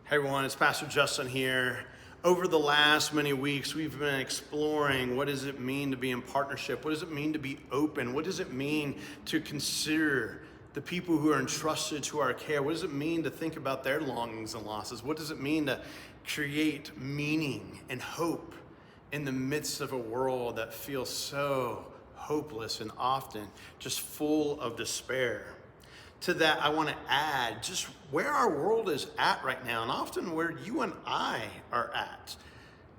Hey everyone, it's Pastor Justin here. Over the last many weeks, we've been exploring what does it mean to be in partnership? What does it mean to be open? What does it mean to consider the people who are entrusted to our care? What does it mean to think about their longings and losses? What does it mean to create meaning and hope in the midst of a world that feels so hopeless and often just full of despair? To that, I want to add just where our world is at right now, and often where you and I are at.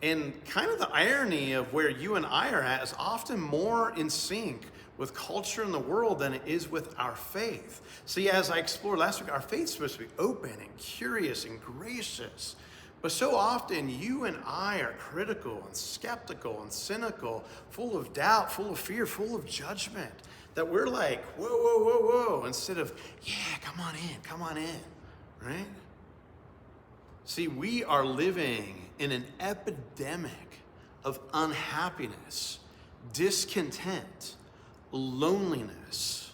And kind of the irony of where you and I are at is often more in sync with culture in the world than it is with our faith. See, as I explored last week, our faith's supposed to be open and curious and gracious. But so often you and I are critical and skeptical and cynical, full of doubt, full of fear, full of judgment. That we're like, whoa, whoa, whoa, whoa, instead of, yeah, come on in, right? See, we are living in an epidemic of unhappiness, discontent, loneliness,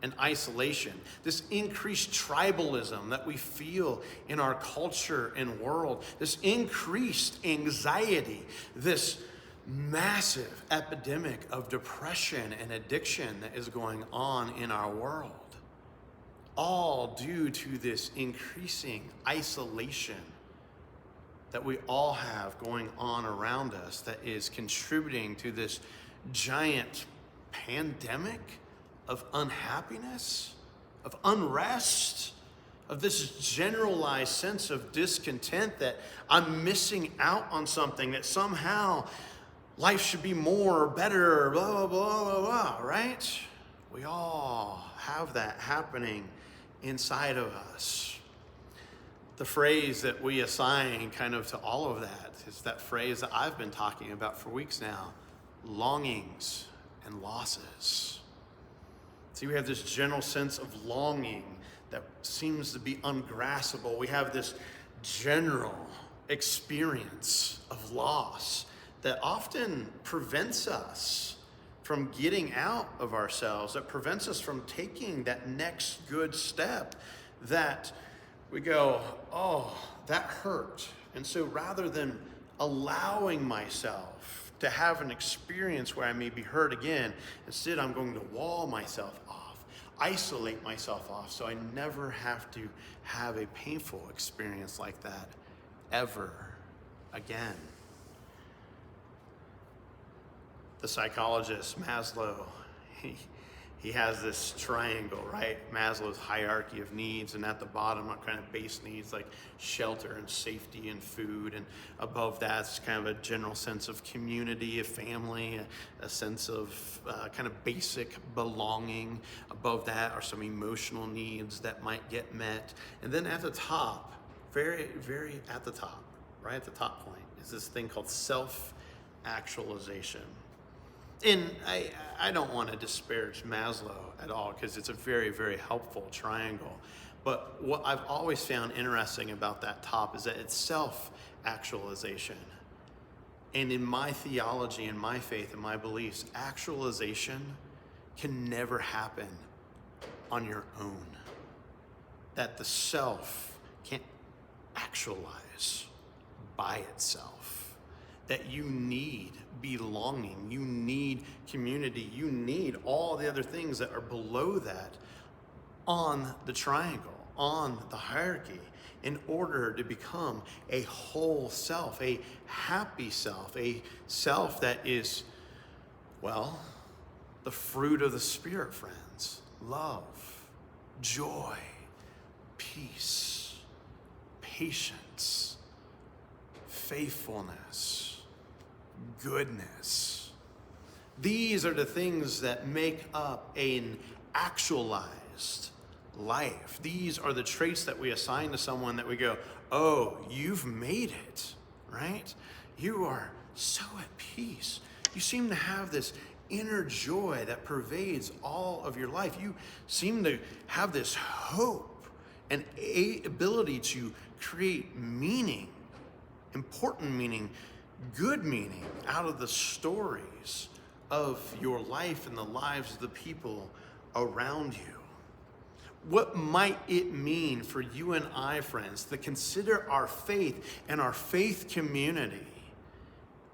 and isolation. This increased tribalism that we feel in our culture and world, this increased anxiety, this massive epidemic of depression and addiction that is going on in our world, all due to this increasing isolation that we all have going on around us that is contributing to this giant pandemic of unhappiness, of unrest, of this generalized sense of discontent that I'm missing out on something, that somehow life should be more, better, blah, blah, blah, blah, blah, right? We all have that happening inside of us. The phrase that we assign kind of to all of that is that phrase that I've been talking about for weeks now, longings and losses. See, we have this general sense of longing that seems to be ungraspable. We have this general experience of loss that often prevents us from getting out of ourselves, that prevents us from taking that next good step, that we go, oh, that hurt. And so rather than allowing myself to have an experience where I may be hurt again, instead I'm going to wall myself off, isolate myself off, so I never have to have a painful experience like that ever again. The psychologist Maslow, he has this triangle, right? Maslow's hierarchy of needs, and at the bottom are kind of base needs like shelter and safety and food, and above that's kind of a general sense of community, a family, a sense of kind of basic belonging. Above that are some emotional needs that might get met, and then at the top, very, very at the top, right at the top point, is this thing called self-actualization. And I don't want to disparage Maslow at all, because it's a very, very helpful triangle. But what I've always found interesting about that top is that it's self-actualization. And in my theology and my faith and my beliefs, actualization can never happen on your own. That the self can't actualize by itself. That you need belonging, you need community, you need all the other things that are below that on the triangle, on the hierarchy, in order to become a whole self, a happy self, a self that is, well, the fruit of the Spirit, friends. Love, joy, peace, patience, faithfulness, goodness. These are the things that make up an actualized life. These are the traits that we assign to someone that we go, oh, you've made it, right? You are so at peace. You seem to have this inner joy that pervades all of your life. You seem to have this hope and ability to create meaning, important meaning, good meaning out of the stories of your life and the lives of the people around you. What might it mean for you and I, friends, to consider our faith and our faith community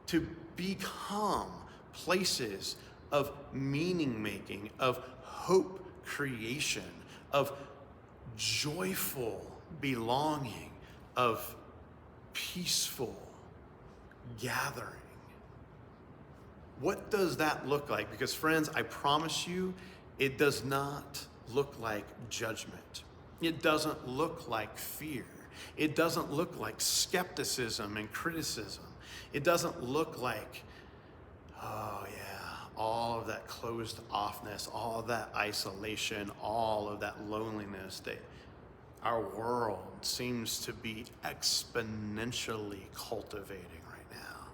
to become places of meaning making, of hope creation, of joyful belonging, of peaceful gathering? What does that look like? Because friends, I promise you, it does not look like judgment. It doesn't look like fear. It doesn't look like skepticism and criticism. It doesn't look like, oh yeah, all of that closed offness, all of that isolation, all of that loneliness that our world seems to be exponentially cultivating right now.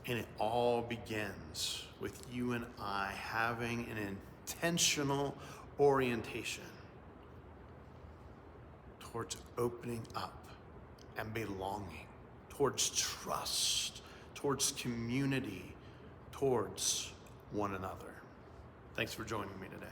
And it all begins with you and I having an intentional orientation towards opening up and belonging, towards trust, towards community, towards one another. Thanks for joining me today.